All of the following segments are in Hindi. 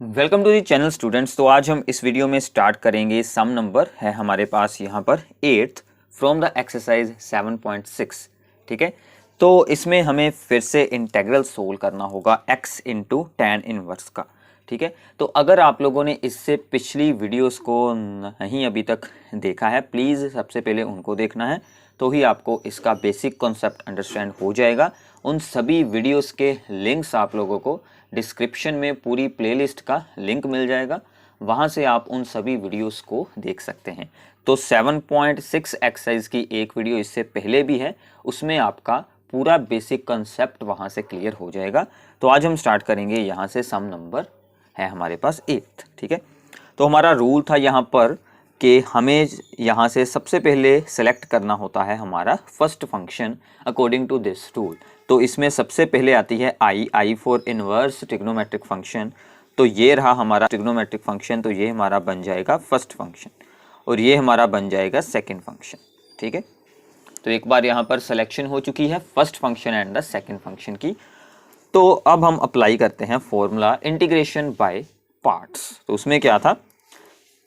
Welcome to the channel students. तो आज हम इस वीडियो में स्टार्ट करेंगे सम नंबर है हमारे पास यहाँ पर 8th फ्रॉम द एक्सरसाइज 7.6। ठीक है, तो इसमें हमें फिर से इंटेग्रल सोल्व करना होगा x इंटू tan इनवर्स का। ठीक है, तो अगर आप लोगों ने इससे पिछली वीडियोस को नहीं अभी तक देखा है, प्लीज़ सबसे पहले उनको देखना है, तो ही आपको इसका बेसिक कॉन्सेप्ट अंडरस्टैंड हो जाएगा। उन सभी वीडियोस के लिंक्स आप लोगों को डिस्क्रिप्शन में पूरी प्लेलिस्ट का लिंक मिल जाएगा, वहाँ से आप उन सभी वीडियोस को देख सकते हैं। तो 7.6 एक्सरसाइज की एक वीडियो इससे पहले भी है, उसमें आपका पूरा बेसिक कंसेप्ट वहाँ से क्लियर हो जाएगा। तो आज हम स्टार्ट करेंगे यहाँ से। सम नंबर है हमारे पास 8। ठीक है, तो हमारा रूल था यहाँ पर कि हमें यहाँ से सबसे पहले सेलेक्ट करना होता है हमारा first function according to this rule. तो इसमें सबसे पहले आती है I for inverse trigonometric function. तो ये रहा हमारा ट्रिग्नोमेट्रिक फंक्शन, तो ये हमारा बन जाएगा फर्स्ट फंक्शन और ये हमारा बन जाएगा सेकंड फंक्शन। ठीक है, तो एक बार यहाँ पर सिलेक्शन हो चुकी है first function and the second function की। तो अब हम अप्लाई करते हैं फॉर्मूला इंटीग्रेशन बाय पार्ट्स। तो उसमें क्या था,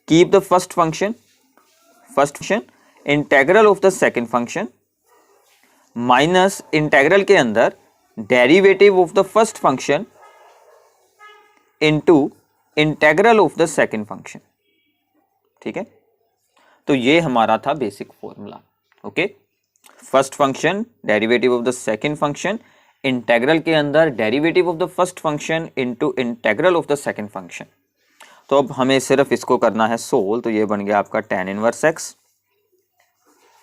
keep the first function integral of the second function minus integral के अंदर derivative of the first function into integral of the second function. ठीक है, तो ये हमारा था basic formula. Okay, first function derivative of the second function, integral के अंदर derivative of the first function into integral of the second function. तो अब हमें सिर्फ इसको करना है सोल्व। तो ये बन गया आपका tan इनवर्स x,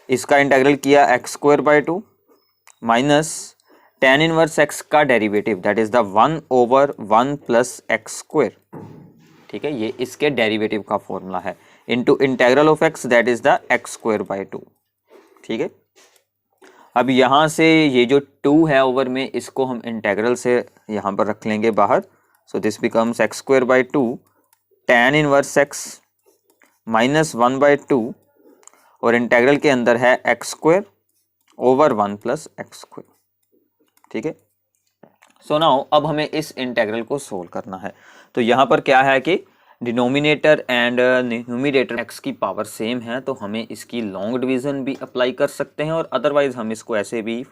इसका इंटेग्रल किया x²/2 minus tan inverse x का derivative that is the 1/1 plus x²। ठीक है, ये इसके डेरिवेटिव का फॉर्मूला है into integral of x that is the x²/2। ठीक है, अब यहाँ से ये जो 2 है ओवर में, इसको हम इंटेग्रल से यहाँ पर रख लेंगे बाहर। सो this becomes x²/2 tan inverse x minus 1/2 और इंटेग्रल के अंदर है x²/1 प्लस x²। ठीक है, सो नाउ अब हमें इस इंटेग्रल को सोल्व करना है। तो यहाँ पर क्या है कि डिनोमिनेटर एंड न्यूमरेटर x की पावर सेम है, तो हमें इसकी लॉन्ग डिवीजन भी अप्लाई कर सकते हैं और अदरवाइज हम इसको ऐसे भी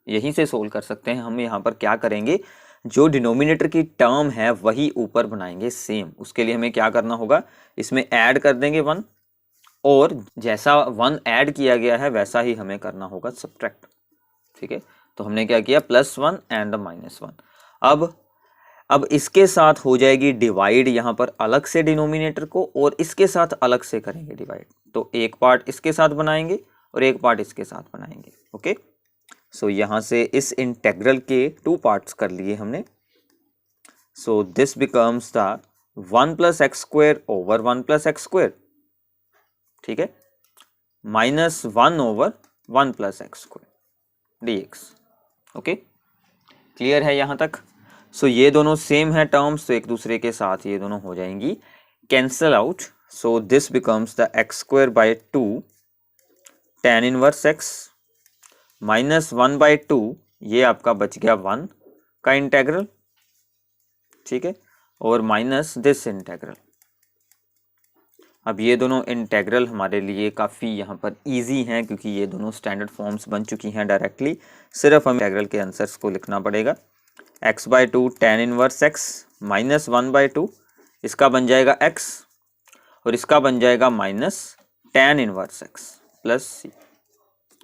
यहीं से सोल्व कर सकते हैं। हम यहाँ पर क्या करेंगे, जो डिनोमिनेटर की टर्म है वही ऊपर बनाएंगे सेम। उसके लिए हमें क्या करना होगा, इसमें ऐड कर देंगे 1 और जैसा 1 ऐड किया गया है वैसा ही हमें करना होगा सब्ट्रैक्ट। ठीक है, तो हमने क्या किया, +1 एंड -1। अब इसके साथ हो जाएगी डिवाइड यहाँ पर अलग से डिनोमिनेटर को, और इसके साथ अलग से करेंगे डिवाइड। तो एक पार्ट इसके साथ बनाएंगे और एक पार्ट इसके साथ बनाएंगे। ओके, सो यहाँ से इस इंटेग्रल के 2 पार्ट्स कर लिए हमने। सो this becomes the 1 + x² over 1 + x²। ठीक है, minus 1 over 1 + x² dx। Okay, clear है यहाँ तक। सो ये दोनों सेम है टर्म्स, तो एक दूसरे के साथ ये दोनों हो जाएंगी cancel out. So this becomes the x²/2 tan inverse x minus 1/2, ये आपका बच गया 1 का इंटेग्रल। ठीक है, और माइनस दिस इंटेग्रल। अब ये दोनों इंटेग्रल हमारे लिए काफ़ी यहाँ पर इजी हैं, क्योंकि ये दोनों स्टैंडर्ड फॉर्म्स बन चुकी हैं डायरेक्टली। सिर्फ हमें इंटेग्रल के आंसर्स को लिखना पड़ेगा। x/2 tan inverse x minus 1/2, इसका बन जाएगा x और इसका बन जाएगा minus tan inverse x plus c।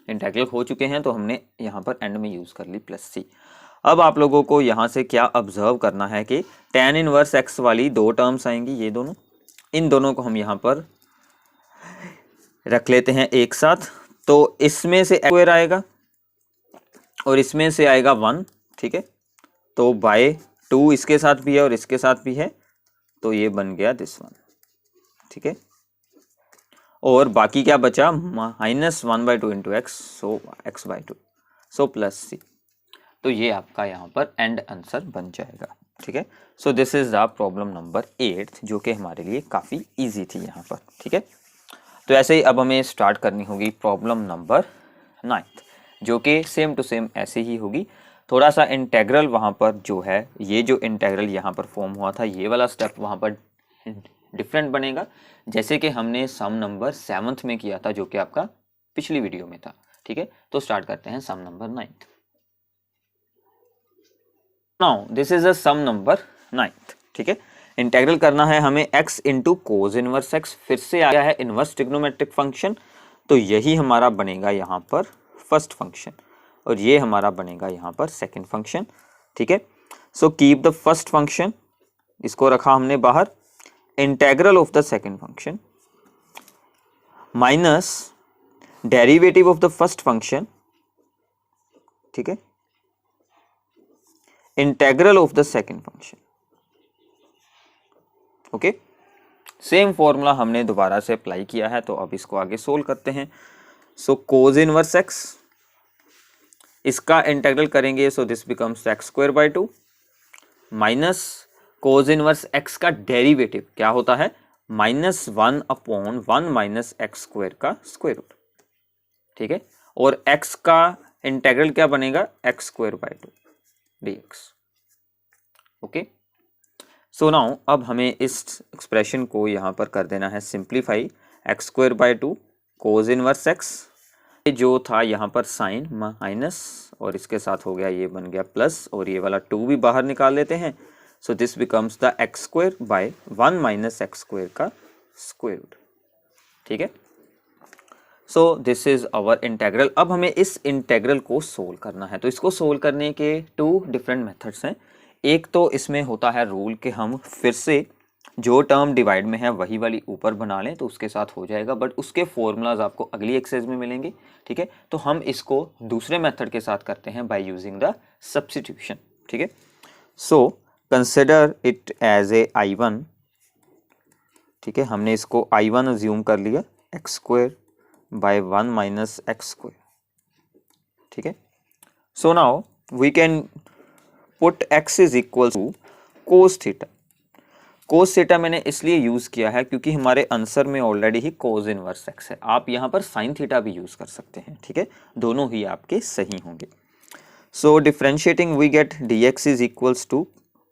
Integral हो चुके हैं तो हमने यहाँ पर एंड में यूज़ कर ली +c। अब आप लोगों को यहाँ से क्या ऑब्जर्व करना है कि tan इनवर्स x वाली 2 टर्म्स आएंगी, ये दोनों, इन दोनों को हम यहाँ पर रख लेते हैं एक साथ। तो इसमें से x² आएगा और इसमें से आएगा 1। ठीक है, तो बाय 2 इसके साथ भी है और इसके साथ भी है, तो ये बन गया दिस 1। ठीक है, और बाकी क्या बचा, -1/2 इंटू x, सो x/2, सो +c। तो ये आपका यहाँ पर एंड आंसर बन जाएगा। ठीक है, so this is the problem number 8, जो कि हमारे लिए काफ़ी इजी थी यहाँ पर। ठीक है, तो ऐसे ही अब हमें स्टार्ट करनी होगी प्रॉब्लम नंबर 9, जो कि सेम टू सेम ऐसे ही होगी। थोड़ा सा इंटेग्रल वहाँ पर जो है, ये जो इंटेग्रल यहाँ पर फॉर्म हुआ था, ये वाला स्टेप वहाँ पर डिफरेंट बनेगा, जैसे कि हमने सम नंबर 7th में किया था, जो कि आपका पिछली वीडियो में था। ठीक है, तो स्टार्ट करते हैं sum number 9th। Now this is a sum number 9th। ठीक है, इंटेग्रल करना है हमें x into cos inverse x, फिर से आया है इनवर्स ट्रिग्नोमेट्रिक फंक्शन, तो यही हमारा बनेगा यहाँ पर फर्स्ट फंक्शन और ये हमारा बनेगा यहाँ पर सेकंड फंक्शन। ठीक है, so keep the first function, इसको रखा हमने बाहर, integral of the second function minus derivative of the first function, ठीक है, integral of the second function. Okay, same formula हमने दोबारा से अप्लाई किया है, तो अब इसको आगे सोल्व करते हैं। सो कोज इनवर्स x, इसका इंटेग्रल करेंगे, so this becomes x² minus cos inverse x का डेरिवेटिव क्या होता है, -1/1 माइनस x² का स्क्वायर रूट। ठीक है, और x का इंटेग्रल क्या बनेगा, x² dx। Okay, so now अब हमें इस एक्सप्रेशन को यहाँ पर कर देना है सिंप्लीफाई, x² कोज इनवर्स x, जो था यहाँ पर साइन माइनस और इसके साथ हो गया, ये बन गया प्लस, और ये वाला 2 भी बाहर निकाल लेते हैं, so this becomes the x²/1 minus x² का स्क्वायर रूट। ठीक है, so this is our integral. अब हमें इस इंटेग्रल को सोल्व करना है, तो इसको सोल्व करने के 2 डिफरेंट मेथड्स हैं। एक तो इसमें होता है रूल कि हम फिर से जो टर्म डिवाइड में है वही वाली ऊपर बना लें, तो उसके साथ हो जाएगा, बट उसके फॉर्मूलाज आपको अगली एक्सरसाइज में मिलेंगे। ठीक है, तो हम इसको दूसरे मेथड के साथ करते हैं बाय यूजिंग द सब्स्टिट्यूशन। ठीक है, so consider it as a I1। ठीक है, हमने इसको I1 अज्यूम कर लिया, x²/1 माइनस x²। ठीक है, so now we can put x is equal to cos theta. Cos theta मैंने इसलिए यूज किया है क्योंकि हमारे आंसर में ऑलरेडी ही कोस इनवर्स x है। आप यहाँ पर साइन थीटा भी यूज कर सकते हैं। ठीक है, दोनों ही आपके सही होंगे। So differentiating we get dx is equals to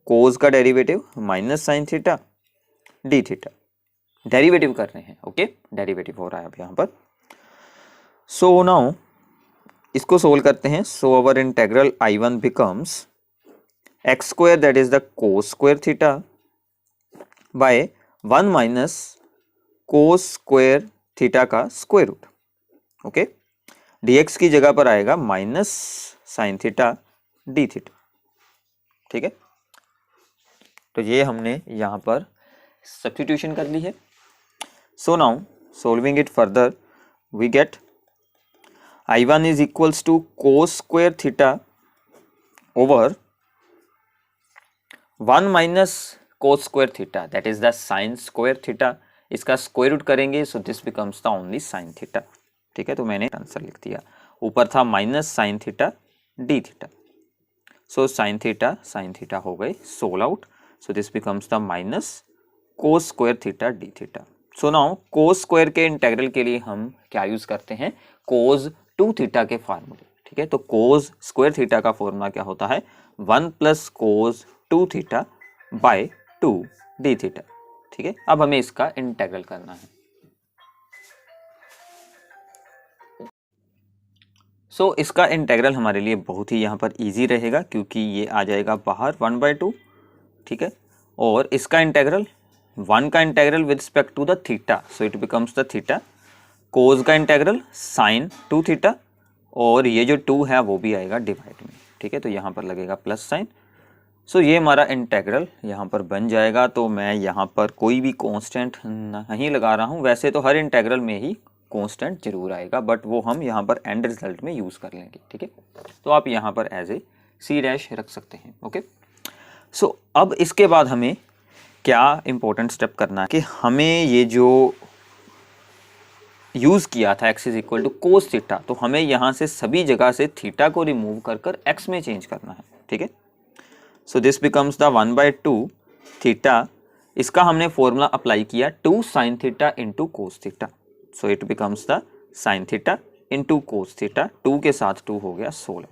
cos का derivative minus sine theta D theta, derivative कर रहे हैं। ओके, डेरिवेटिव हो रहा है अब यहाँ पर। सो नाउ इसको सोल्व करते हैं। So our integral I1 becomes x² that is the cos square theta by 1 minus cos square theta का स्क्वायर रूट। ओके, dx की जगह पर आएगा minus sine theta D theta. ठीक है, तो ये हमने यहाँ पर सब्स्टिट्यूशन कर ली है। So now solving it further we get I1 is equals to cos square theta over 1 minus cos square theta that is the sine square theta, इसका स्क्वायर रूट करेंगे, so this becomes the only sine theta. ठीक है, तो मैंने आंसर लिख दिया, ऊपर था minus sine theta D theta, so sine theta हो गए sold out, so this becomes the minus cos square theta D theta. So now cos square के इंटेग्रल के लिए हम क्या यूज करते हैं, कोस 2 थीटा के फार्मूले। ठीक है, तो कोस स्क्वायर थीटा का फॉर्मूला क्या होता है, 1 plus cos 2 theta by 2 D theta. ठीक है, अब हमें इसका इंटेग्रल करना है। सो इसका इंटेग्रल हमारे लिए बहुत ही यहाँ पर इजी रहेगा, क्योंकि ये आ जाएगा बाहर 1/2। ठीक है, और इसका इंटेग्रल 1 का integral with respect to the theta, so it becomes the theta, cos का इंटेग्रल साइन 2 थीटा, और ये जो 2 है वो भी आएगा डिवाइड में। ठीक है, तो यहाँ पर लगेगा प्लस साइन। सो ये हमारा इंटेग्रल यहाँ पर बन जाएगा। तो मैं यहाँ पर कोई भी कांस्टेंट नहीं लगा रहा हूँ, वैसे तो हर इंटेग्रल में ही कांस्टेंट जरूर आएगा, बट वो हम यहाँ पर एंड रिजल्ट में यूज़ कर लेंगे। ठीक है, तो आप यहाँ पर एज ए C' रख सकते हैं। ओके, सो अब इसके बाद हमें क्या इंपॉर्टेंट स्टेप करना है कि हमें ये जो यूज़ किया था x is equal to cos theta, तो हमें यहाँ से सभी जगह से थीटा को रिमूव कर x में चेंज करना है। ठीक है, so this becomes the 1/2 theta, इसका हमने फॉर्मूला अप्लाई किया 2 sine theta into cos theta, so it becomes the sine theta into cos theta, 2 के साथ 2 हो गया 16।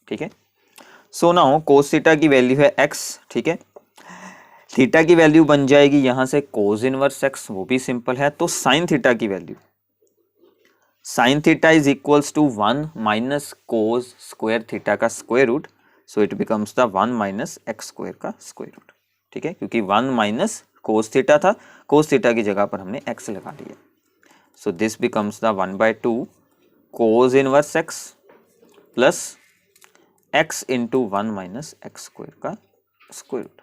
ठीक है, सो नाउ कोस थीटा की वैल्यू है x, ठीक है। थीटा की वैल्यू बन जाएगी यहां से कोस इनवर्स x, वो भी सिंपल है। तो साइन थीटा की value, sine theta is equals to 1 minus cos square theta का square root, so it becomes the 1 minus x square का स्क्वायर रूट, ठीक है। क्योंकि 1 माइनस कोस थीटा था, कोस थीटा की जगह पर हमने x लगा लिया। सो this becomes the 1/2 cos inverse x plus x into 1 minus x square का स्क्वायर रूट,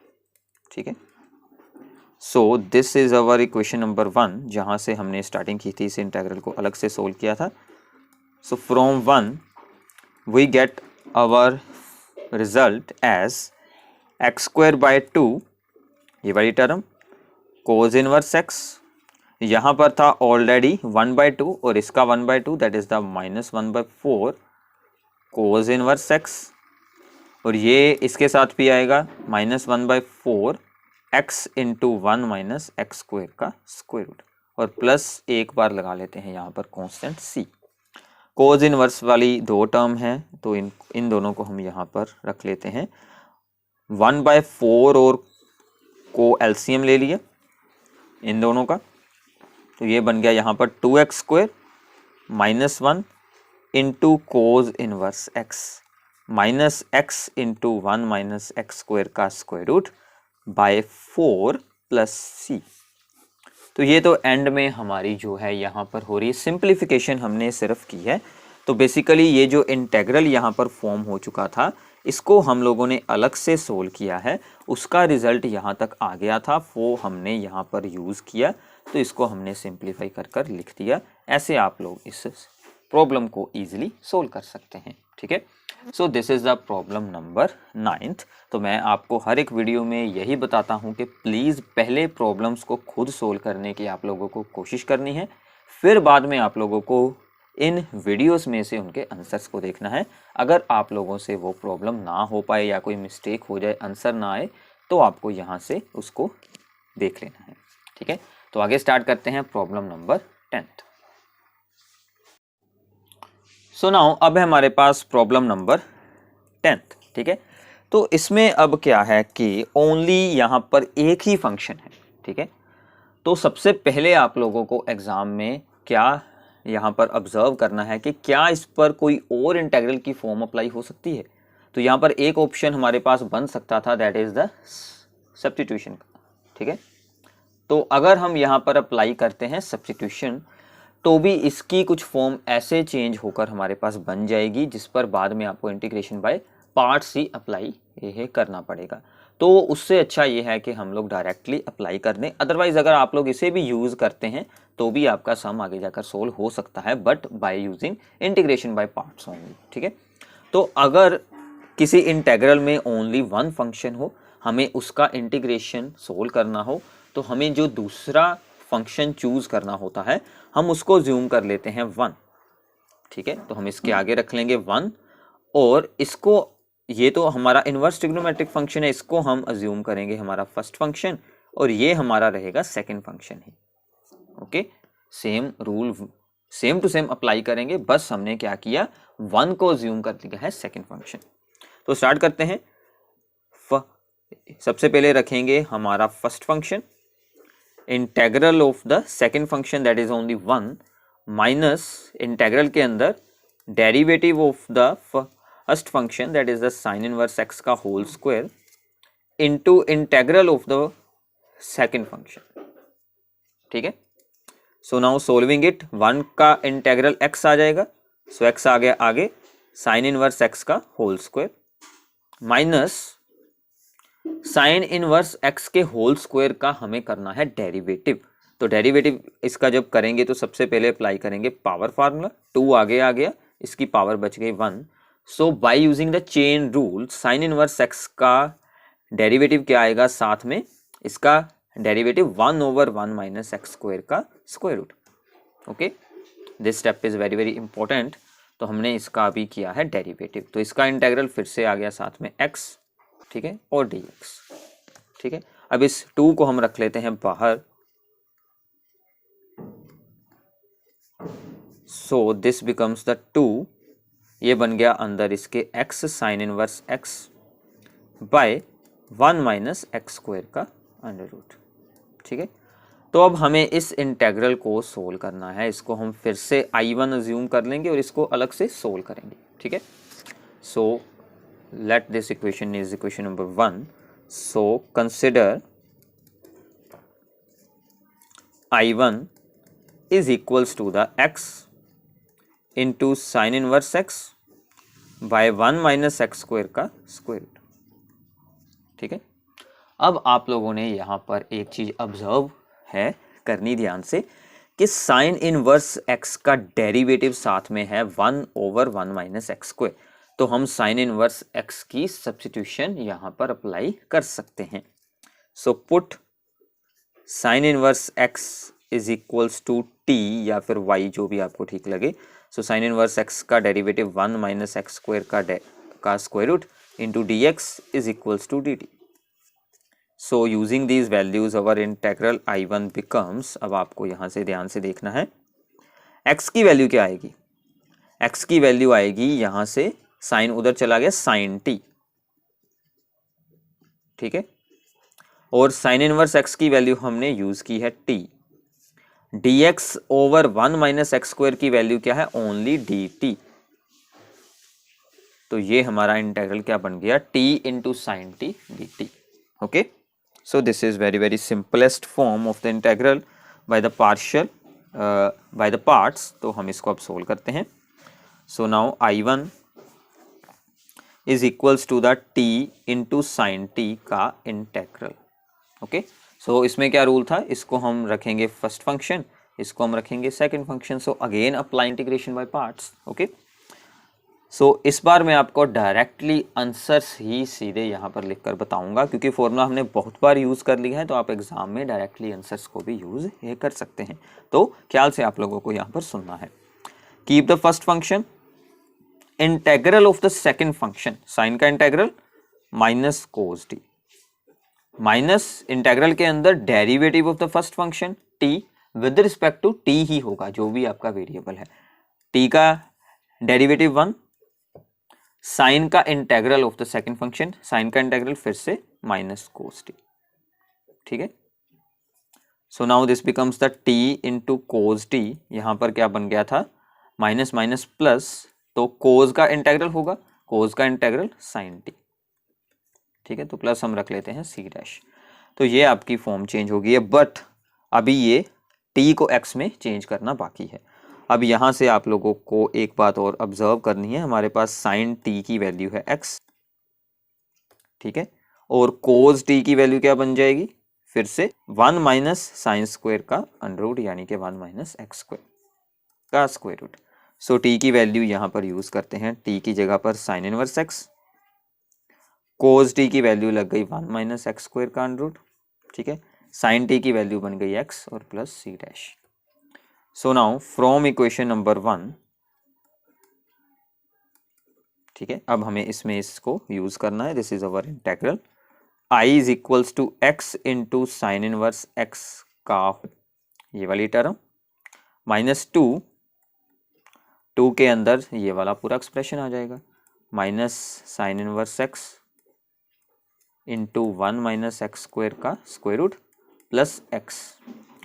ठीक है। So this is our equation number 1, जहां से हमने स्टार्टिंग की थी, इस इंटीग्रल को अलग से सोल्व किया था। So from 1 we get our result as X square by 2, ये वाली टर्म, कोस इनवर्स x, यहाँ पर था ऑलरेडी 1/2 और इसका 1/2, that is the -1/4 cos inverse x, और ये इसके साथ भी आएगा -1/4 x into 1 minus x square का स्क्वायर रूट, और प्लस एक बार लगा लेते हैं यहाँ पर कांस्टेंट c। कोस इनवर्स वाली दो टर्म है, तो इन दोनों को हम यहाँ पर रख लेते हैं। 1/4 और को एलसीएम ले लिया इन दोनों का, तो ये बन गया यहाँ पर 2x square -1 into cos inverse x minus x into 1 minus x square का square root by 4 plus c। तो ये तो एंड में हमारी जो है यहाँ पर हो रही है सिंप्लीफिकेशन, हमने सिर्फ की है। तो बेसिकली ये जो इंटेग्रल यहाँ पर फॉर्म हो चुका था, इसको हम लोगों ने अलग से सोल्व किया है, उसका रिजल्ट यहाँ तक आ गया था, वो हमने यहाँ पर यूज़ किया, तो इसको हमने सिंप्लीफाई कर कर लिख दिया। ऐसे आप लोग इस प्रॉब्लम को ईजिली सोल्व कर सकते हैं, ठीक है। So this is the problem number 9th। तो मैं आपको हर एक वीडियो में यही बताता हूँ कि प्लीज़ पहले प्रॉब्लम्स को खुद सोल्व करने की आप लोगों को कोशिश करनी है, फिर बाद में आप लोगों को इन वीडियोस में से उनके आंसर्स को देखना है। अगर आप लोगों से वो प्रॉब्लम ना हो पाए या कोई मिस्टेक हो जाए, आंसर ना आए, तो आपको यहाँ से उसको देख लेना है, ठीक है। तो आगे स्टार्ट करते हैं problem number 10th। So now अब है हमारे पास प्रॉब्लम नंबर 10th, ठीक है। तो इसमें अब क्या है कि ओनली यहाँ पर एक ही फंक्शन है, ठीक है। तो सबसे पहले आप लोगों को एग्जाम में क्या यहाँ पर ऑब्जर्व करना है कि क्या इस पर कोई और इंटीग्रल की फॉर्म अप्लाई हो सकती है। तो यहाँ पर एक ऑप्शन हमारे पास बन सकता था, दैट इज द सब्स्टिट्यूशन का, ठीक है। तो अगर हम यहाँ पर अप्लाई करते हैं सब्स्टिट्यूशन, तो भी इसकी कुछ फॉर्म ऐसे चेंज होकर हमारे पास बन जाएगी, जिस पर बाद में आपको integration by parts he apply ये करना पड़ेगा। तो उससे अच्छा ये है कि हम लोग डायरेक्टली अप्लाई कर दें। अदरवाइज अगर आप लोग इसे भी यूज़ करते हैं तो भी आपका सम आगे जाकर सोल्व हो सकता है, but by using integration by parts only, ठीक है। तो अगर किसी इंटीग्रल में ओनली वन फंक्शन हो, हमें उसका इंटीग्रेशन सोल्व करना हो, तो हमें जो दूसरा फंक्शन चूज करना होता है, हम उसको ज्यूम कर लेते हैं 1, ठीक है। तो हम इसके आगे रख लेंगे 1, और इसको, ये तो हमारा इनवर्स ट्रिग्नोमेट्रिक फंक्शन है, इसको हम अज्यूम करेंगे हमारा फर्स्ट फंक्शन, और ये हमारा रहेगा सेकंड फंक्शन ही, okay. Same rule same to same apply करेंगे, बस हमने क्या किया, 1 को अज्यूम कर लिया है सेकंड फंक्शन। तो स्टार्ट करते हैं। सबसे पहले रखेंगे हमारा first function, integral of the second function that is only 1 minus integral के अंदर derivative of the first function that is the sine inverse x का whole square into integral of the second function, ठीक है। सो नाउ सोल्विंग इट, 1 का इंटेग्रल x आ जाएगा, सो x आ गया आगे, साइन इनवर्स x का whole square minus sine inverse x के होल स्क्वायर का हमें करना है डेरिवेटिव। तो डेरिवेटिव इसका जब करेंगे तो सबसे पहले अप्लाई करेंगे पावर फार्मूला, 2 आगे आ गया, इसकी पावर बच गई 1। So by using the chain rule, sine inverse x का डेरिवेटिव क्या आएगा, साथ में इसका डेरिवेटिव 1/1 माइनस एक्स स्क्वायर का square root, okay. This step is very very important. तो हमने इसका अभी किया है डेरिवेटिव, तो इसका इंटेग्रल फिर से आ गया साथ में x, ठीक है, और dx, ठीक है। अब इस 2 को हम रख लेते हैं बाहर, सो दिस बिकम्स द 2, ये बन गया अंदर इसके x sine inverse x by 1 minus x square का अंडर रूट। ठीक है, तो अब हमें इस इंटेग्रल को सोल्व करना है। इसको हम फिर से I1 अज्यूम कर लेंगे और इसको अलग से सोल्व करेंगे। ठीक है, so let this equation is equation number 1। So consider I1 is equals to the x into sine inverse x by 1 minus x square का स्क्वायर रूट। ठीक है, अब आप लोगों ने यहाँ पर एक चीज ऑब्जर्व है करनी ध्यान से कि साइन इनवर्स x का डेरिवेटिव साथ में है 1 ओवर 1 माइनस एक्स स्क्वायर, तो हम साइन इनवर्स x की सब्स्टिट्यूशन यहाँ पर अप्लाई कर सकते हैं। So put sine inverse x is equals to t या फिर y, जो भी आपको ठीक लगे। सो साइन इनवर्स x का डेरिवेटिव 1 माइनस एक्स स्क्वायर का square root into D x is equals to D T. So using these values our integral I1 becomes, अब आपको यहाँ से ध्यान से देखना है, x की वैल्यू क्या आएगी? x की वैल्यू आएगी यहाँ से, साइन उधर चला गया साइन t। ठीक है, और साइन इनवर्स x की वैल्यू हमने यूज की है t। dx over 1 minus x square की वैल्यू क्या है? Only dt। तो ये हमारा इंटेग्रल क्या बन गया? t into sine t dt। Okay, so this is very simplest form of the integral by the partial by the parts। तो हम इसको अब सोल्व करते हैं। so now I1 is equals to the t into sin t का इंटेग्रल। ओके, so इसमें क्या रूल था? इसको हम रखेंगे फर्स्ट फंक्शन, इसको हम रखेंगे second function. So again apply integration by parts. Okay, so इस बार मैं आपको डायरेक्टली आंसर्स ही सीधे यहाँ पर लिखकर बताऊंगा, क्योंकि फॉर्मूला हमने बहुत बार यूज़ कर लिया है, तो आप एग्जाम में डायरेक्टली आंसर्स को भी यूज़ ये कर सकते हैं। तो ख्याल से आप लोगों को यहाँ पर सुनना है। Keep the first function, integral of the second function, sine का integral minus cos t, minus integral के अंदर derivative of the first function t with respect to t ही होगा, जो भी आपका वेरिएबल है। टी का डेरिवेटिव 1, साइन का integral of the second function, sine का इंटेग्रल फिर से माइनस कोस टी। ठीक है, so now this becomes the t into cos T. यहां पर क्या बन गया था? माइनस माइनस प्लस, तो कोस का इंटेग्रल होगा, कोस का इंटेग्रल साइन टी। ठीक है, तो प्लस हम रख लेते हैं सी डैश। तो ये आपकी फॉर्म चेंज हो गई है, बट अभी ये टी को एक्स में चेंज करना बाकी है। अब यहाँ से आप लोगों को एक बात और ऑब्जर्व करनी है, हमारे पास साइन टी की वैल्यू है x। ठीक है, और कोस टी की वैल्यू क्या बन जाएगी? फिर से 1 माइनस साइन स्क्वायर का अंडर रूट, यानी कि 1 माइनस एक्स स्क्वायर का स्क्वायर रूट। सो टी की वैल्यू यहाँ पर यूज करते हैं, टी की जगह पर sign inverse x, cos t की वैल्यू लग गई 1 माइनस एक्स स्क्वायर का अंडर रूट। ठीक है, साइन टी की वैल्यू बन गई x और plus C dash. So now from equation number 1, ठीक है, अब हमें इसमें इसको यूज करना है। This is our integral I is equals to X into sine inverse x का ये वाली टर्म माइनस 2 के अंदर ये वाला पूरा एक्सप्रेशन आ जाएगा, minus sine inverse x into 1 minus x square का स्क्वायर रूट प्लस एक्स,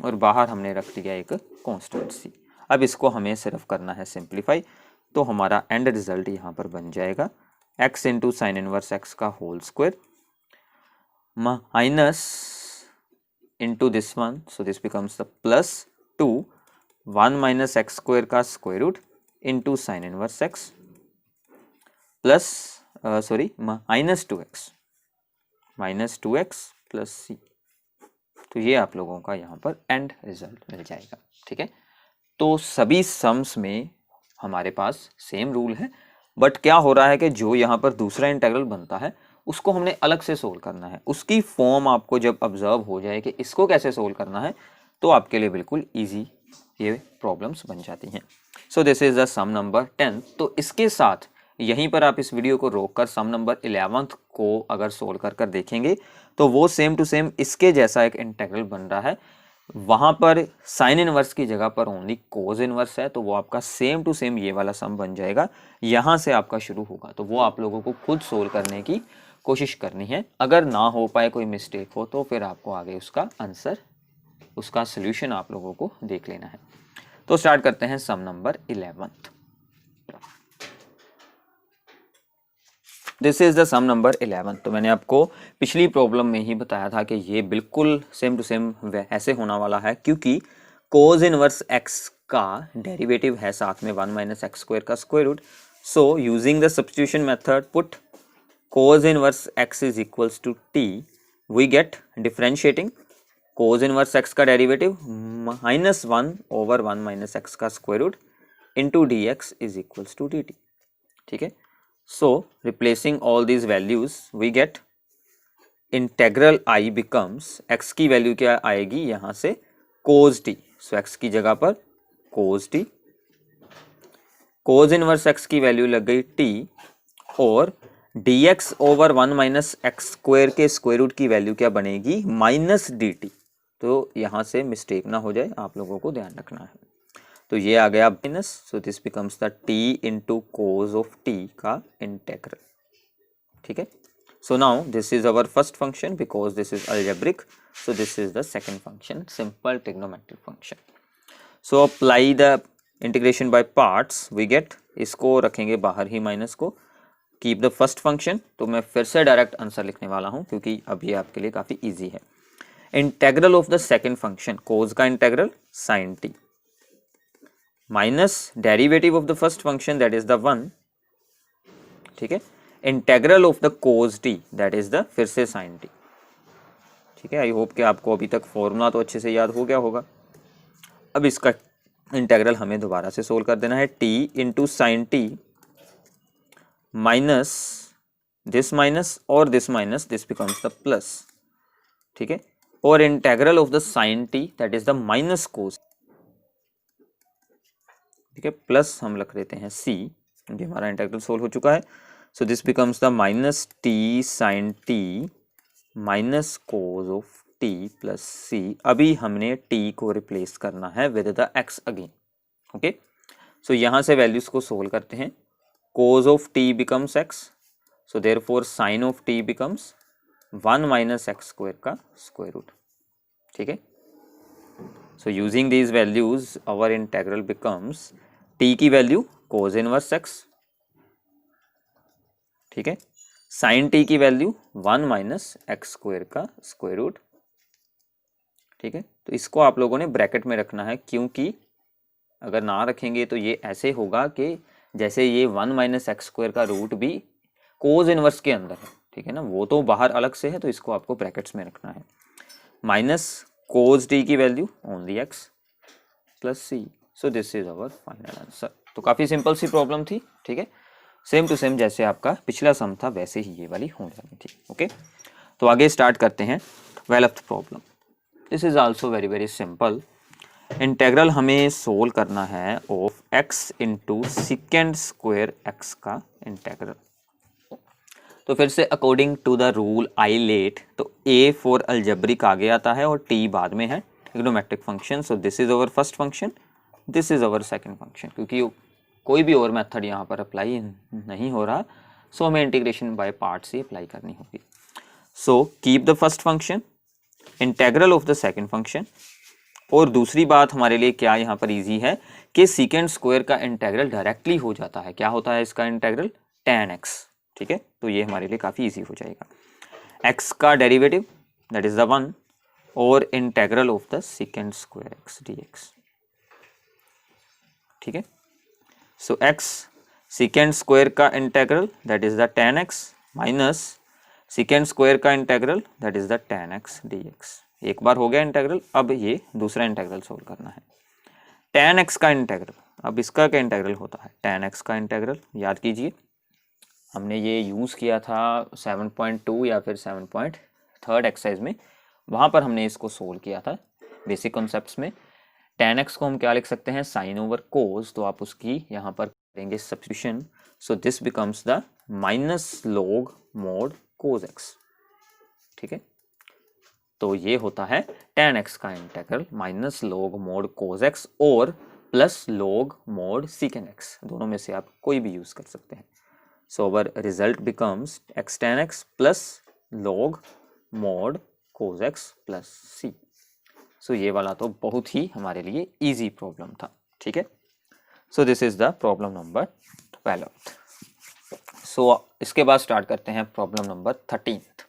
और बाहर हमने रख दिया एक कांस्टेंट सी। अब इसको हमें सिर्फ करना है सिंप्लीफाई, तो हमारा एंड रिजल्ट यहाँ पर बन जाएगा x into sine inverse x का whole square minus into this one, so this becomes the plus 1 minus x square का square root into sine inverse x plus sorry minus 2x plus C. तो ये आप लोगों का यहाँ पर एंड रिजल्ट मिल जाएगा। ठीक है, तो सभी सम्स में हमारे पास सेम रूल है, बट क्या हो रहा है कि जो यहाँ पर दूसरा इंटीग्रल बनता है उसको हमने अलग से सोल्व करना है। उसकी फॉर्म आपको जब ऑब्जर्व हो जाए कि इसको कैसे सोल्व करना है, तो आपके लिए बिल्कुल इजी ये प्रॉब्लम्स बन जाती हैं। So this is the sum number 10। तो इसके साथ यहीं पर आप इस वीडियो को रोककर सम नंबर 11 को अगर सोल्व कर देखेंगे तो वो सेम टू सेम इसके जैसा एक इंटीग्रल बन रहा है। वहां पर साइन इनवर्स की जगह पर ओनली कोस इनवर्स है, तो वो आपका सेम टू सेम ये वाला सम बन जाएगा। यहां से आपका शुरू होगा, तो वो आप लोगों को खुद सोल्व करने की कोशिश करनी है। अगर ना हो पाए, कोई मिस्टेक हो, तो फिर आपको आगे उसका आंसर, उसका सोल्यूशन आप लोगों को देख लेना है। तो स्टार्ट करते हैं sum number 11। This is the sum number 11। तो मैंने आपको पिछली प्रॉब्लम में ही बताया था कि ये बिल्कुल सेम टू सेम ऐसे होना वाला है, क्योंकि कोज इनवर्स एक्स का डेरिवेटिव है साथ में 1 माइनस एक्स स्क्वायर का square root. So using the substitution method, put cos inverse x is equals to t, we get differentiating cos inverse x का derivative minus 1 over 1 minus x का square root into D x is equals to D t. ठीक है, so replacing all these values we get integral I becomes, x की वैल्यू क्या आएगी यहाँ से cos t, सो एक्स की जगह पर cos t, cos inverse x की वैल्यू लग गई t, और dx over 1 minus x square के स्क्वायर रूट की वैल्यू क्या बनेगी माइनस dt। तो यहाँ से मिस्टेक ना हो जाए, आप लोगों को ध्यान रखना है। तो ये आ गया minus, so this becomes the t into cos of t का इंटेग्रल। ठीक है, so now this is our first function because this is algebraic, so this is the second function, simple trigonometric function. So apply the integration by parts, we get, इसको रखेंगे बाहर ही माइनस को, कीप द फर्स्ट फंक्शन। तो मैं फिर से डायरेक्ट आंसर लिखने वाला हूं क्योंकि अब ये आपके लिए काफी इजी है। Integral of the second function, cos का integral sine t, minus derivative of the first function that is the 1। ठीक है, integral of the cos t that is the फिर से साइन टी। ठीक है, आई होप कि आपको अभी तक फॉर्मूला तो अच्छे से याद हो गया होगा। अब इसका इंटेग्रल हमें दोबारा से सोल्व कर देना है, t into sine t minus this minus और this minus, this becomes the plus. ठीक है, और integral of the sine t that is the minus cos. ठीक है, प्लस हम रख देते हैं सी, क्योंकि हमारा इंटेग्रल सोल्व हो चुका है। So this becomes the minus t sine t minus cos of t plus C. अभी हमने टी को रिप्लेस करना है with the x again. Okay, so यहां से वैल्यूज को सोल्व करते हैं। cos of t becomes x, so therefore sin of t becomes 1 minus x square का square root। ठीक है, so using these values our integral becomes t की वैल्यू cos inverse x, ठीक है, sin t की वैल्यू 1 minus x square का square root। ठीक है, तो इसको आप लोगों ने ब्रैकेट में रखना है, क्योंकि अगर ना रखेंगे तो ये ऐसे होगा कि जैसे ये 1 माइनस एक्स स्क्वायर का रूट भी कोज इनवर्स के अंदर है। ठीक है ना, वो तो बाहर अलग से है, तो इसको आपको ब्रैकेट्स में रखना है। माइनस कोज टी की value only X plus C, so this is our final answer. तो काफ़ी सिंपल सी प्रॉब्लम थी। ठीक है, सेम टू सेम जैसे आपका पिछला सम था वैसे ही ये वाली हो जानी थी। ओके, तो आगे स्टार्ट करते हैं 12th problem. This is also very very simple. Integral हमें सोल्व करना है of x into secant square x का इंटेग्रल। तो फिर से according to the rule I late, तो a फॉर अलजेब्रिक आगे आता है और t बाद में है trigonometric function. So this is our first function, this is our second function. क्योंकि कोई भी और मेथड यहाँ पर अप्लाई नहीं हो रहा, सो हमें integration by parts he apply करनी होगी। So keep the first function, integral of the second function. और दूसरी बात हमारे लिए क्या यहाँ पर इजी है कि सीकेंड स्क्वायर का इंटेग्रल डायरेक्टली हो जाता है। क्या होता है इसका इंटेग्रल? tan x। ठीक है, तो ये हमारे लिए काफ़ी इजी हो जाएगा। x का डेरिवेटिव दैट इज द 1 और integral of the secant square x dx। ठीक है, सो x सीकेंड स्क्वायर का integral that is the tan x minus secant square का integral that is the tan x dx। एक बार हो गया इंटेग्रल, अब ये दूसरा इंटेग्रल सोल्व करना है। tan x का इंटेग्रल, अब इसका क्या इंटेग्रल होता है? tan x का इंटेग्रल याद कीजिए, हमने ये यूज़ किया था 7.2 या फिर 7.3 एक्सरसाइज में, वहाँ पर हमने इसको सोल्व किया था बेसिक कॉन्सेप्ट्स में। tan x को हम क्या लिख सकते हैं? साइन ओवर कोस, तो आप उसकी यहाँ पर करेंगे substitution. So this becomes the minus log mode cos x। ठीक है, तो ये होता है tan x का इंटेग्रल माइनस लॉग मोड कोस x और प्लस लॉग मोड सीकेंड x, दोनों में से आप कोई भी यूज कर सकते हैं। So our result becomes x tan x plus log mod cos x plus c. So ये वाला तो बहुत ही हमारे लिए easy problem था, ठीक है. So this is the problem number 12. So इसके बाद start करते हैं problem number 13th.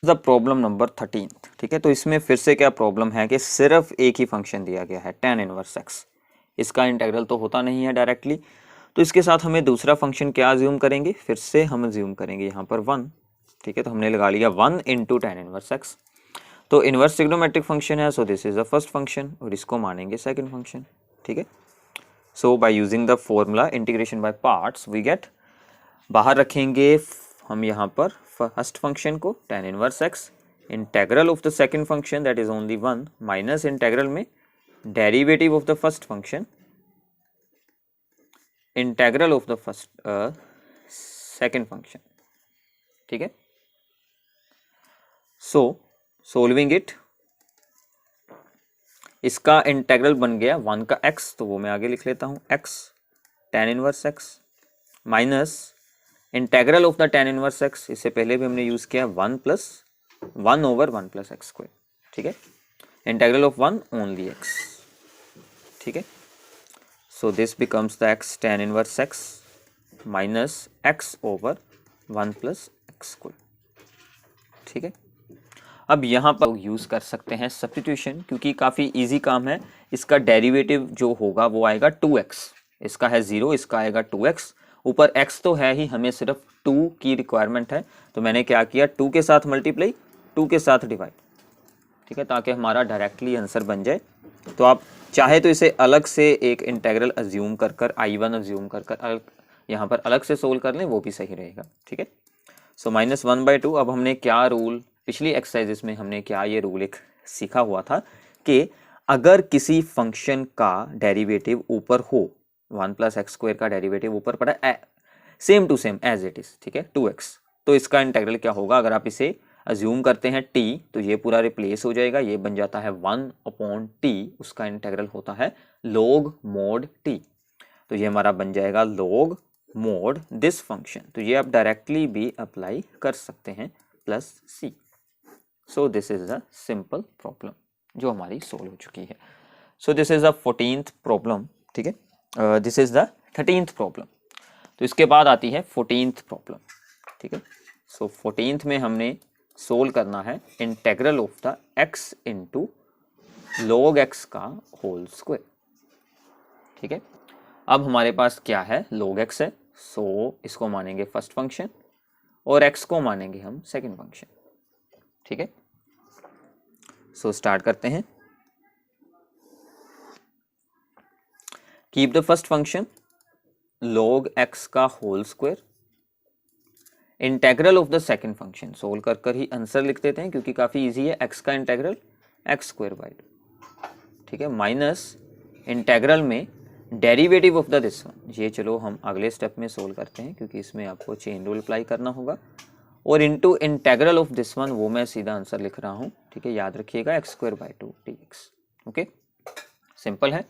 The problem number 13th, ठीक है. तो इसमें फिर से क्या प्रॉब्लम है कि सिर्फ एक ही फंक्शन दिया गया है tan इनवर्स x. इसका इंटीग्रल तो होता नहीं है डायरेक्टली, तो इसके साथ हमें दूसरा फंक्शन क्या अज्यूम करेंगे, फिर से हम अज्यूम करेंगे यहाँ पर 1, ठीक है. तो हमने लगा लिया 1 इंटू tan इनवर्स x. तो इनवर्स ट्रिग्नोमेट्रिक फंक्शन है, so this is the first function और इसको मानेंगे सेकंड फंक्शन, ठीक है. So by using the formula integration by parts we get, बाहर रखेंगे हम यहाँ पर फर्स्ट फंक्शन को tan inverse x, integral of the second function that is only 1 minus integral में derivative of the first function integral of the first second function, ठीक है. सो सोल्विंग इट, इसका इंटेग्रल बन गया 1 का x, तो वो मैं आगे लिख लेता हूं x tan inverse x minus integral of the tan inverse x, इससे पहले भी हमने यूज किया 1 plus 1 over 1 plus x square, ठीक है. इंटेग्रल ऑफ 1 ओनली x, ठीक है. So this becomes the x tan inverse x minus x over 1 plus x square, ठीक है. अब यहाँ पर यूज कर सकते हैं सब्स्टिट्यूशन, क्योंकि काफ़ी इजी काम है. इसका डेरिवेटिव जो होगा वो आएगा 2x, इसका है 0, इसका आएगा 2x, ऊपर x तो है ही, हमें सिर्फ 2 की रिक्वायरमेंट है. तो मैंने क्या किया, 2 के साथ मल्टीप्लाई, 2 के साथ डिवाइड, ठीक है, ताकि हमारा डायरेक्टली आंसर बन जाए. तो आप चाहे तो इसे अलग से एक इंटेग्रल अज्यूम कर कर I1 अज्यूम कर कर अलग यहाँ पर अलग से सोल्व कर लें, वो भी सही रहेगा, ठीक है. सो -1/2. अब हमने क्या रूल, पिछली एक्सरसाइजेस में हमने क्या ये रूल एक सीखा हुआ था कि अगर किसी फंक्शन का डेरिवेटिव ऊपर हो, 1 प्लस एक्स स्क्वायर का डेरिवेटिव ऊपर पड़ा same to same as it is, ठीक है, 2x, तो इसका इंटेग्रल क्या होगा, अगर आप इसे अज्यूम करते हैं t, तो ये पूरा रिप्लेस हो जाएगा, ये बन जाता है 1/t, उसका इंटेग्रल होता है log mod t, तो ये हमारा बन जाएगा log mod दिस फंक्शन. तो ये आप डायरेक्टली भी अप्लाई कर सकते हैं plus c. So this is a simple problem जो हमारी सोल्व हो चुकी है. So this is the 14th problem, ठीक है. This is the 13th problem. तो इसके बाद आती है 14th प्रॉब्लम, ठीक है. सो 14th में हमने सोल्व करना है integral of the x into log x का होल स्क्वायर, ठीक है. अब हमारे पास क्या है, log x है, सो इसको मानेंगे फर्स्ट फंक्शन और x को मानेंगे हम सेकंड फंक्शन, ठीक है. सो स्टार्ट करते हैं. Keep the first function log x का whole square, integral of the second function, solve कर कर ही आंसर लिख देते हैं क्योंकि काफी इजी है, x का इंटेग्रल x²/2, ठीक है, माइनस इंटेग्रल में derivative of the this one, ये चलो हम अगले स्टेप में सोल्व करते हैं क्योंकि इसमें आपको चेन रूल अप्लाई करना होगा, और into integral of this one, वो मैं सीधा आंसर लिख रहा हूँ, ठीक है, याद रखिएगा x²/2 dx, ओके, सिंपल है.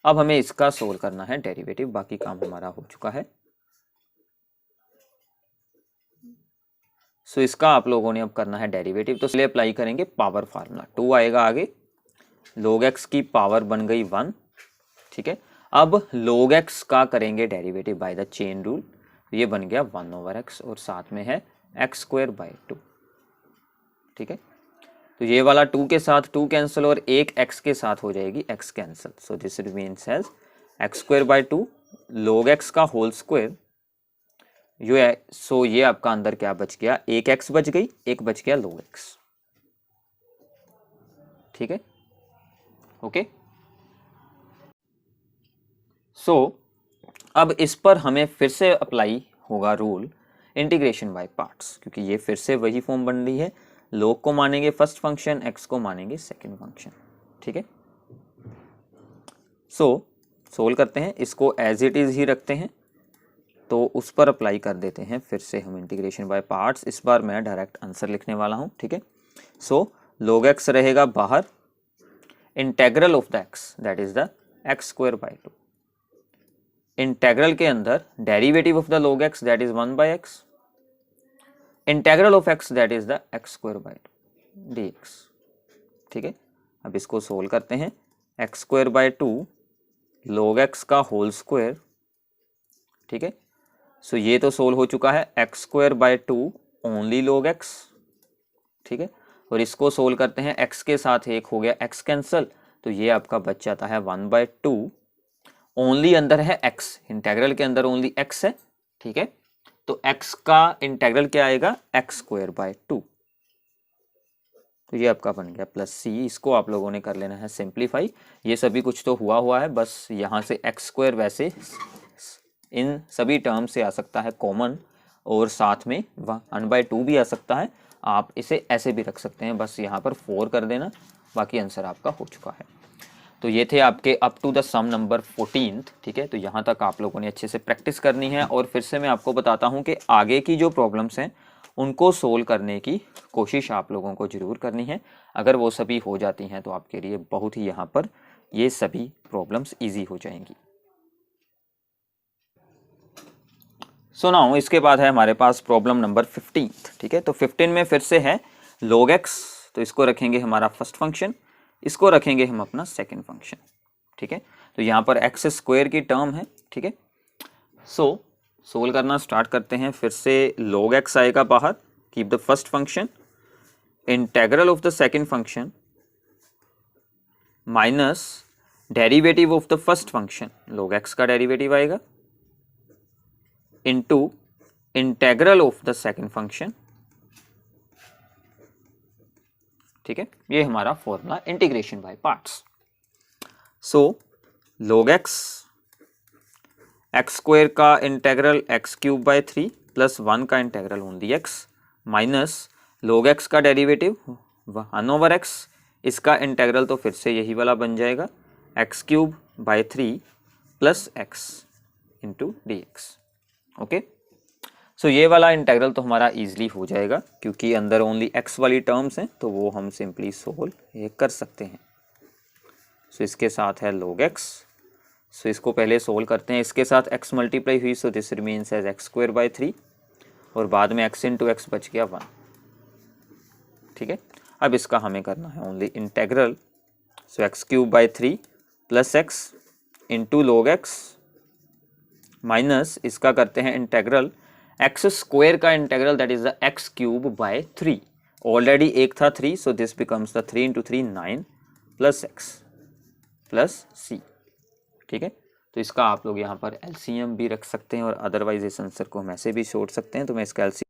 अब हमें इसका सोल्व करना है डेरिवेटिव, बाकी काम हमारा हो चुका है. सो इसका आप लोगों ने अब करना है डेरिवेटिव, तो इसलिए अप्लाई करेंगे पावर फार्मूला, 2 आएगा आगे, log x की पावर बन गई 1, ठीक है. अब log x का करेंगे derivative by the chain rule, ये बन गया 1/x और साथ में है x²/2, ठीक है. तो ये वाला 2 के साथ 2 कैंसिल और एक x के साथ हो जाएगी x cancel, so this remains as x²/2 log x का होल स्क्वायर, जो है. सो ये आपका अंदर क्या बच गया, एक x बच गई, एक बच गया log x, ठीक है, ओके. सो अब इस पर हमें फिर से अप्लाई होगा रूल इंटीग्रेशन बाय पार्ट्स, क्योंकि ये फिर से वही फॉर्म बन रही है, log को मानेंगे फर्स्ट फंक्शन, x को मानेंगे सेकंड फंक्शन, ठीक है. सो सोल्व करते हैं, इसको एज इट इज ही रखते हैं, तो उस पर अप्लाई कर देते हैं फिर से हम इंटीग्रेशन बाय पार्ट्स. इस बार मैं डायरेक्ट आंसर लिखने वाला हूं, ठीक है. सो log x रहेगा बाहर, integral of the x that is the x²/2, integral के अंदर derivative of the log x that is 1/x, integral of x that is the x² dx। ठीक है, अब इसको सोल्व करते हैं। x²/2 log x का होल स्क्वायर। ठीक है, सो ये तो सोल्व हो चुका है, x²/2 ओनली log x। ठीक है, और इसको सोल्व करते हैं, x के साथ एक हो गया x कैंसल, तो ये आपका बच जाता है 1/2। ओनली अंदर है x, इंटेग्रल के अंदर ओनली x है। ठीक है, तो x का इंटेग्रल क्या आएगा, x²/2। तो ये आपका बन गया प्लस c। इसको आप लोगों ने कर लेना है सिंप्लीफाई। ये सभी कुछ तो हुआ है, बस यहाँ से x² वैसे इन सभी टर्म से आ सकता है कॉमन, और साथ में 1/2 भी आ सकता है। आप इसे ऐसे भी रख सकते हैं, बस यहाँ पर 4 कर देना, बाकी आंसर आपका हो चुका है। तो ये थे आपके up to the sum number 14। ठीक है, तो यहाँ तक आप लोगों ने अच्छे से प्रैक्टिस करनी है, और फिर से मैं आपको बताता हूँ कि आगे की जो प्रॉब्लम्स हैं उनको सोल्व करने की कोशिश आप लोगों को ज़रूर करनी है। अगर वो सभी हो जाती हैं तो आपके लिए बहुत ही यहाँ पर ये सभी प्रॉब्लम्स ईजी हो जाएंगी। सो नाउ इसके बाद है हमारे पास प्रॉब्लम नंबर 15। ठीक है, तो 15 में फिर से है log x, तो इसको रखेंगे हमारा फर्स्ट फंक्शन, इसको रखेंगे हम अपना सेकंड फंक्शन। ठीक है, तो यहाँ पर x² की टर्म है। ठीक है, सो सोल्व करना स्टार्ट करते हैं। फिर से log x आएगा बाहर, keep the first function, integral of the second function minus derivative of the first function, log x का डेरिवेटिव आएगा, into integral of the second function. ठीक है, ये हमारा formula integration by parts. So log x² का इंटेग्रल x³/3 प्लस 1 का integral only x, minus log x का डेरिवेटिव 1/x, इसका इंटेग्रल तो फिर से यही वाला बन जाएगा x³/3 plus x into dx। Okay, so ये वाला इंटेग्रल तो हमारा इजीली हो जाएगा, क्योंकि अंदर ओनली x वाली टर्म्स हैं, तो वो हम सिंपली सोल्व ये कर सकते हैं। सो इसके साथ है log x, सो इसको पहले सोल्व करते हैं। इसके साथ x मल्टीप्लाई हुई, सो दिस रिमेन्स एज x²/3, और बाद में x इंटू x बच गया 1। ठीक है, अब इसका हमें करना है ओनली इंटेग्रल, सो x³/3 plus x into log x, minus इसका करते हैं इंटेग्रल x² का integral that is the x³/3। Already एक था 3, सो this becomes the 3 into 3 9 plus x plus c। ठीक है, तो इसका आप लोग यहाँ पर एलसीएम भी रख सकते हैं, और अदरवाइज इस आंसर को हम ऐसे भी छोड़ सकते हैं। तो मैं इसका एलसीएम